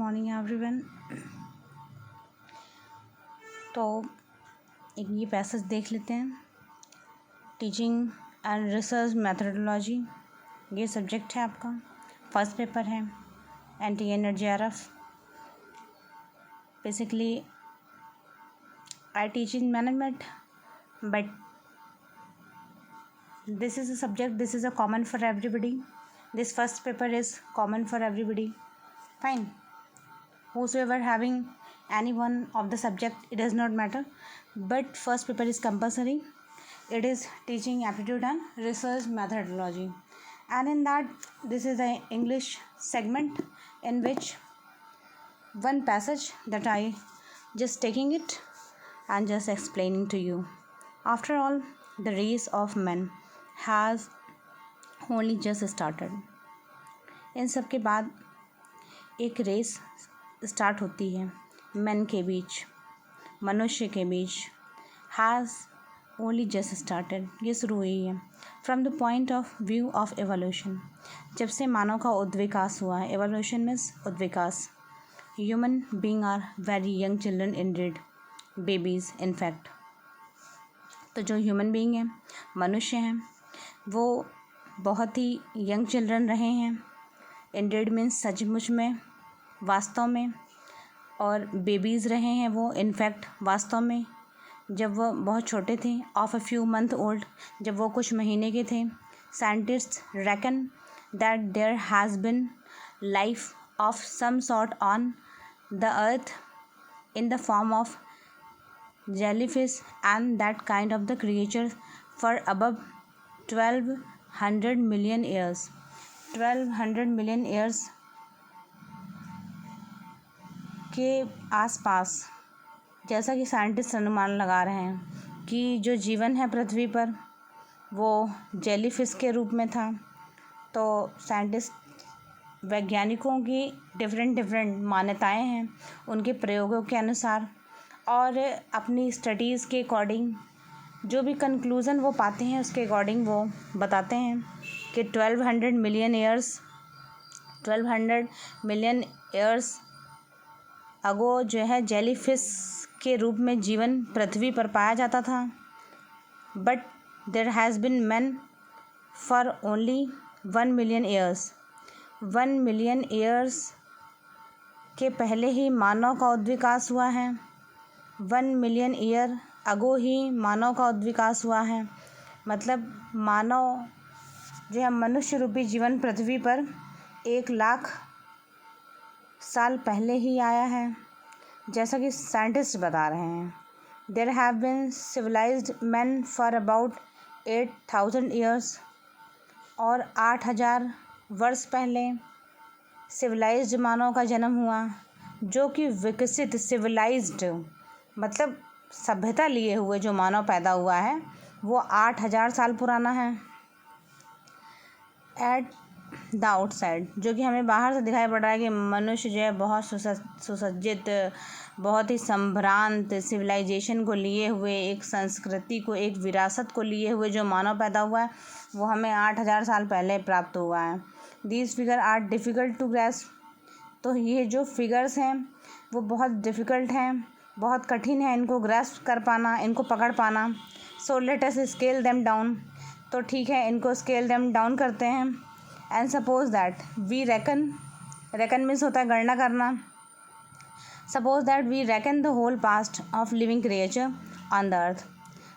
Morning everyone. तो एक ये पैसेज देख लेते हैं। टीचिंग एंड रिसर्च मेथडोलॉजी, ये सब्जेक्ट है आपका, फर्स्ट पेपर है NTA-NET-JRF। Basically I teach in management, but this is a subject, this is a common for everybody. This first paper is common for everybody. Fine. Whosoever having any one of the subject, it does not matter, but first paper is compulsory. It is teaching aptitude and research methodology, and in that this is a English segment in which one passage that I just taking it and just explaining to you. After all, the race of men has only just started. इन सब के बाद एक race start होती है man के बीच, मनुष्य के बीच। हैज़ ओनली जस्ट स्टार्टेड, ये शुरू हुई है from the point of view of evolution. जब से मानव का उद्विकास हुआ है, एवोल्यूशन मीन्स उद्विकास। Human being are very young children indeed, babies in fact. तो जो ह्यूमन बीइंग है, मनुष्य हैं, वो बहुत ही यंग चिल्ड्रन रहे हैं। इंडीड मीन्स सचमुच में, वास्तव में, और बेबीज़ रहे हैं वो इनफैक्ट वास्तव में, जब वो बहुत छोटे थे, of a few month old, जब वो कुछ महीने के थे। Scientists reckon that there has been life of some sort on the earth in the form of jellyfish, and that kind of the creature for above 1200 million years. 1200 million years के आसपास, जैसा कि साइंटिस्ट अनुमान लगा रहे हैं कि जो जीवन है पृथ्वी पर वो जेलीफिश के रूप में था। तो साइंटिस्ट, वैज्ञानिकों की डिफरेंट मान्यताएं हैं उनके प्रयोगों के अनुसार, और अपनी स्टडीज़ के अकॉर्डिंग जो भी कंक्लूज़न वो पाते हैं उसके अकॉर्डिंग वो बताते हैं कि 1200 मिलियन ईयर्स अगो जो है जेलीफिश के रूप में जीवन पृथ्वी पर पाया जाता था। But there has been man for only 1 million years. 1 million years के पहले ही मानव का उद्विकास हुआ है। 1 मिलियन ईयर अगो ही मानव का उद्विकास हुआ है। मतलब मानव जो है, मनुष्य रूपी जीवन पृथ्वी पर 1 लाख साल पहले ही आया है, जैसा कि साइंटिस्ट बता रहे हैं। There have been civilized man for about 8000 years, और 8000 वर्ष पहले सिविलाइज्ड मानव का जन्म हुआ, जो कि विकसित, सिविलाइज्ड मतलब सभ्यता लिए हुए जो मानव पैदा हुआ है वो 8000 साल पुराना है। एट द आउटसाइड, जो कि हमें बाहर से दिखाई पड़ रहा है कि मनुष्य जो है बहुत सुसज्जित, बहुत ही संभ्रांत सिविलाइजेशन को लिए हुए, एक संस्कृति को, एक विरासत को लिए हुए जो मानव पैदा हुआ है वो हमें 8000 साल पहले प्राप्त हुआ है। These figure are difficult to grasp. तो ये जो फिगर्स हैं वो बहुत डिफ़िकल्ट हैं, बहुत कठिन है इनको ग्रैस्प कर पाना, इनको पकड़ पाना। So let us scale them down. तो ठीक है, इनको स्केल देम डाउन करते हैं। And suppose that we reckon means होता है गणना करना। Suppose that we reckon the whole past of living creature on the earth.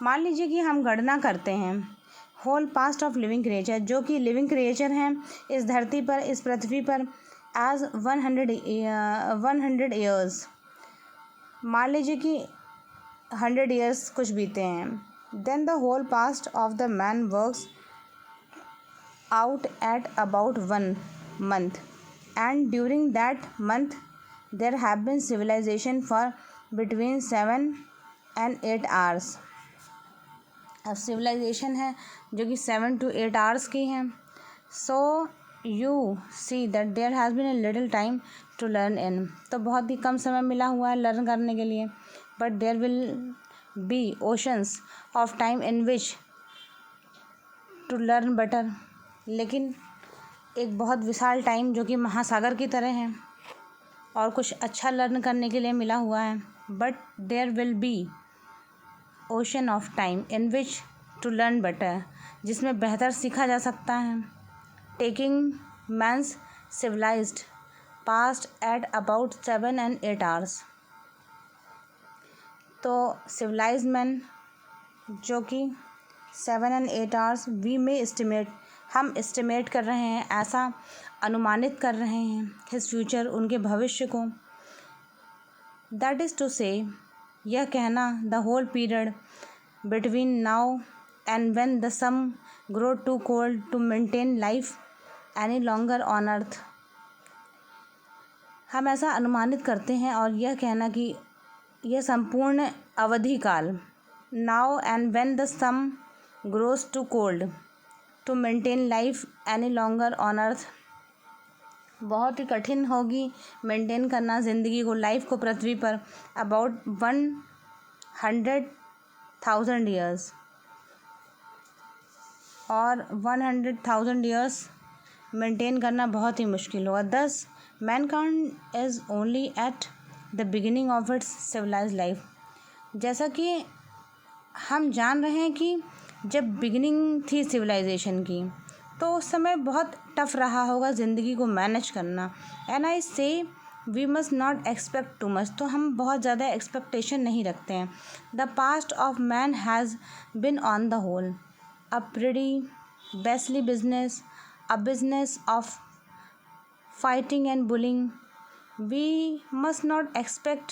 मान लीजिए कि हम गणना करते हैं whole past of living creature, जो कि लिविंग क्रिएचर हैं इस धरती पर, इस पृथ्वी पर, एज 100 ईयर्स। मान लीजिए कि 100 ईयर्स कुछ बीते हैं। Then the whole past of the man works out at about 1 month, and during that month there have been civilization for between 7 and 8 hours. अब सिविलाइजेशन है जो कि 7 to 8 hours की हैं। So you see that there has been a little time to learn in. तो बहुत ही कम समय मिला हुआ है लर्न करने के लिए। But there will be oceans of time in which to learn better. लेकिन एक बहुत विशाल टाइम जो कि महासागर की तरह है, और कुछ अच्छा लर्न करने के लिए मिला हुआ है, but there will be ocean of time in which to learn better, जिसमें बेहतर सीखा जा सकता है. Taking man's civilized past at about 7 and 8 hours. तो सिविलाइज मैन जो कि 7 and 8 hours वी में एस्टिमेट, हम एस्टिमेट कर रहे हैं, ऐसा अनुमानित कर रहे हैं हिज फ्यूचर, उनके भविष्य को. दैट इज़ टू से, यह कहना, the whole period between now and when the sun grow too cold to maintain life any longer on earth. हम ऐसा अनुमानित करते हैं और यह कहना कि यह संपूर्ण अवधि काल, now and when the sun grows too cold to maintain life any longer on earth, बहुत ही कठिन होगी मेंटेन करना ज़िंदगी को, लाइफ को पृथ्वी पर अबाउट 100,000 ईयर्स, और 100,000 ईयर्स मेंटेन करना बहुत ही मुश्किल होगा. Thus mankind is only at the beginning of its civilized life. जैसा कि हम जान रहे हैं कि जब बिगिनिंग थी सिविलाइजेशन की, तो उस समय बहुत टफ रहा होगा ज़िंदगी को मैनेज करना. And I say we must not expect too much, तो हम बहुत ज़्यादा एक्सपेक्टेशन नहीं रखते हैं. The past of man has been on the whole a pretty beastly business, a business of fighting and bullying. We must not expect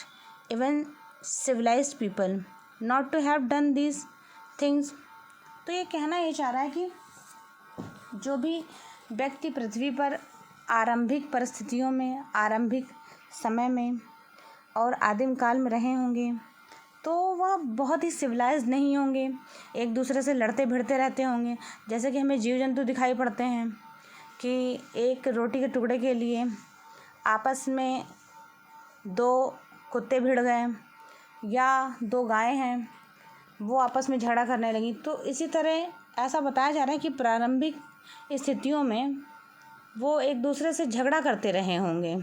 even civilized people not to have done these things. तो ये कहना ये चाह रहा है कि जो भी व्यक्ति पृथ्वी पर आरंभिक परिस्थितियों में, आरंभिक समय में और आदिम काल में रहे होंगे, तो वह बहुत ही सिविलाइज्ड नहीं होंगे, एक दूसरे से लड़ते भिड़ते रहते होंगे. जैसे कि हमें जीव जंतु दिखाई पड़ते हैं कि एक रोटी के टुकड़े के लिए आपस में 2 कुत्ते भिड़ गए या 2 गायें हैं, वो आपस में झगड़ा करने लगी. तो इसी तरह ऐसा बताया जा रहा है कि प्रारंभिक स्थितियों में वो एक दूसरे से झगड़ा करते रहे होंगे.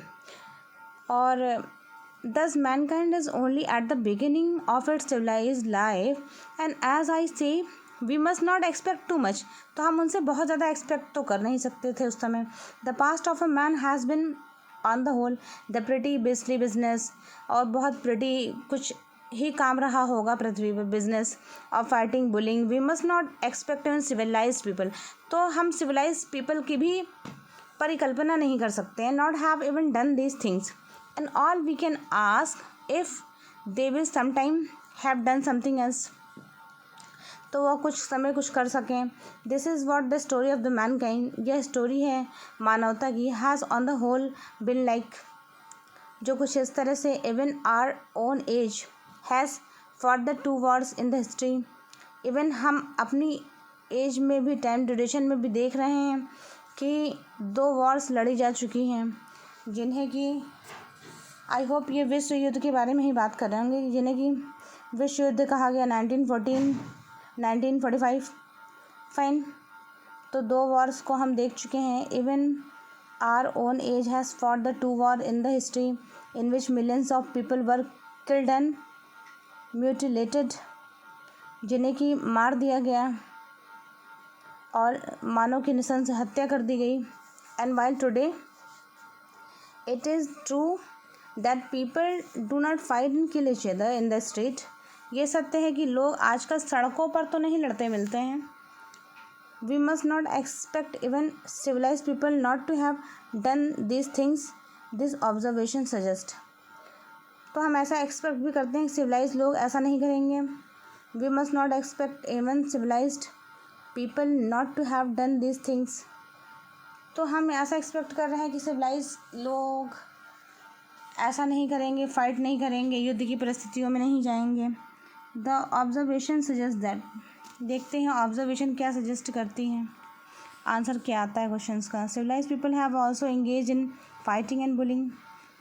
और thus mankind is only at the beginning of its civilized life, and as I say we must not expect too much. तो हम उनसे बहुत ज़्यादा एक्सपेक्ट तो कर नहीं सकते थे उस समय. The past of a man has been on the whole the pretty beastly business, और बहुत pretty कुछ ही काम रहा होगा पृथ्वी पर, business of fighting bullying. We must not expect in civilized people, तो हम सिविलाइज्ड पीपल की भी परिकल्पना नहीं कर सकते हैं. Not have even done these things, and all we can ask if they will sometime have done something else, तो वह कुछ समय कुछ कर सकें. This is what the story of the mankind. यह स्टोरी है मानवता की. Has on the whole been like, जो कुछ इस तरह से. Even our own age has for the 2 wars in the history. इवन हम अपनी एज में भी, टाइम ड्यूरेशन में भी देख रहे हैं कि 2 wars लड़ी जा चुकी हैं, जिन्हें कि आई होप ये विश्व युद्ध के बारे में ही बात कर रहे होंगे, जिन्हें कि विश्व युद्ध कहा गया 1914, 1945. फाइन, तो 2 wars को हम देख चुके हैं. Even our own age has for the 2 wars in the history in which millions of people were killed and mutilated, जिन्हें कि मार दिया गया और मानव की निशंस हत्या कर दी गई. And while today it is true that people do not fight and kill each other in the street. ये सत्य है कि लोग आजकल सड़कों पर तो नहीं लड़ते मिलते हैं. We must not expect even civilized people not to have done these things, this observation suggest. तो हम ऐसा एक्सपेक्ट भी करते हैं कि सिविलाइज्ड लोग ऐसा नहीं करेंगे. We must not expect even civilized people not to have done these things. तो हम ऐसा एक्सपेक्ट कर रहे हैं कि सिविलाइज्ड लोग ऐसा नहीं करेंगे, फाइट नहीं करेंगे, युद्ध की परिस्थितियों में नहीं जाएंगे. The observation suggest that. देखते हैं ऑब्जर्वेशन क्या सजेस्ट करती हैं. आंसर क्या आता है क्वेश्चंस का. Civilized people have also engage in fighting and bullying.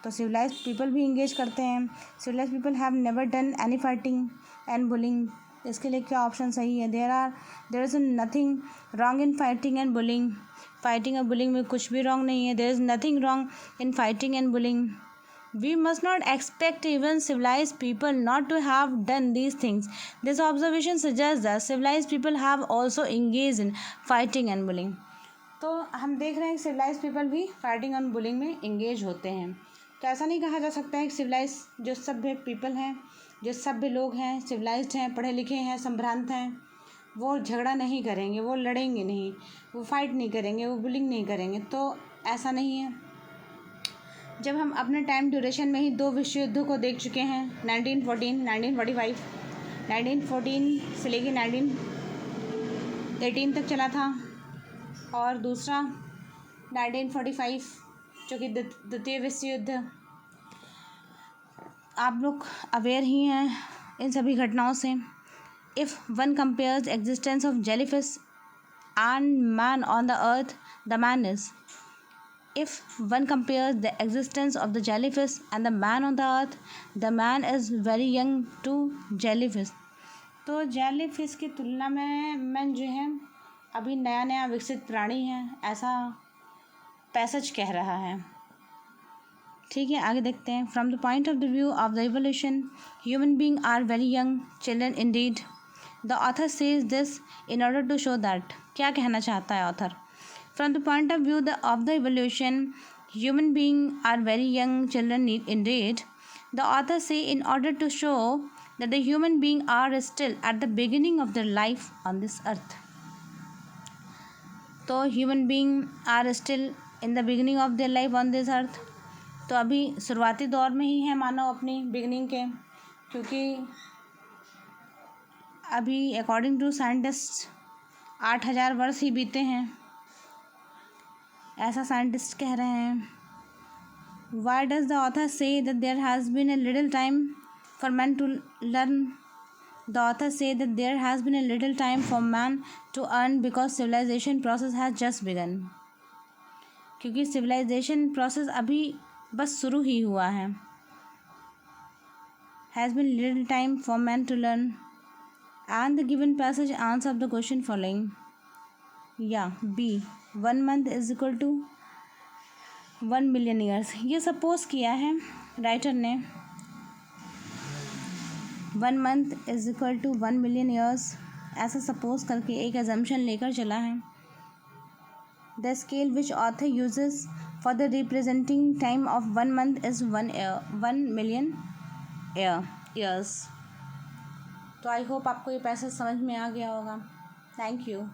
तो सिविलाइज्ड पीपल भी इंगेज करते हैं. Civilized people have never done any fighting and bullying. इसके लिए क्या ऑप्शन सही है. There is nothing wrong in fighting and bullying. Fighting और बुलिंग में कुछ भी रॉन्ग नहीं है. There is nothing wrong in fighting and bullying. We must not expect even civilized people not to have done these things. This observation suggests that civilized people have also engaged in fighting and bullying. तो हम देख रहे हैं कि civilised people भी fighting और bullying में engage होते हैं. तो ऐसा नहीं कहा जा सकता है कि सिविलाइज जो सभ्य पीपल हैं, जो सभ्य लोग हैं, सिविलाइज्ड हैं, पढ़े लिखे हैं, संभ्रांत हैं, वो झगड़ा नहीं करेंगे, वो लड़ेंगे नहीं, वो फाइट नहीं करेंगे, वो बुलिंग नहीं करेंगे. तो ऐसा नहीं है. जब हम अपने टाइम ड्यूरेशन में ही 2 विश्व युद्धों को देख चुके हैं, 1914, 1945, 1914 से लेके 1918 तक चला था, और दूसरा 1945 जो कि द्वितीय विश्व युद्ध. आप लोग अवेयर ही हैं इन सभी घटनाओं से. If one compares existence of jellyfish and man on the earth, the man is. If one compares the existence of the jellyfish and the man on the earth, the man is very young to jellyfish. तो jellyfish की तुलना में man जो है अभी नया नया विकसित प्राणी है, ऐसा पैसेज कह रहा है. ठीक है, आगे देखते हैं. From the point of the view of the evolution, human being are very young children indeed. The author says this in order to show that. क्या कहना चाहता है author? From the point of view of the evolution, human beings are very young children indeed. The author say in order to show that the human beings are still at the beginning of their life on this earth. तो human beings are still in the beginning of their life on this earth. तो अभी शुरुआती दौर में ही है मानव अपनी beginning के, क्योंकि अभी अकॉर्डिंग टू साइंटिस्ट 8,000 वर्ष ही बीते हैं, ऐसा साइंटिस्ट कह रहे हैं. Why does the author say that there has been a little time for man to learn. The author say that there has been a little time for man to earn because civilization process has just begun. क्योंकि civilization process अभी बस शुरू ही हुआ है. Has been little time for man to learn. And the given passage answer of the question following. या B 1 month is equal to 1 million years. ये suppose किया है राइटर ने. 1 month is equal to 1 million years, ऐसा suppose करके एक assumption लेकर चला है. The scale which author uses for the representing time of 1 month is 1 million years. तो आई होप आपको ये पैसेज समझ में आ गया होगा. Thank you.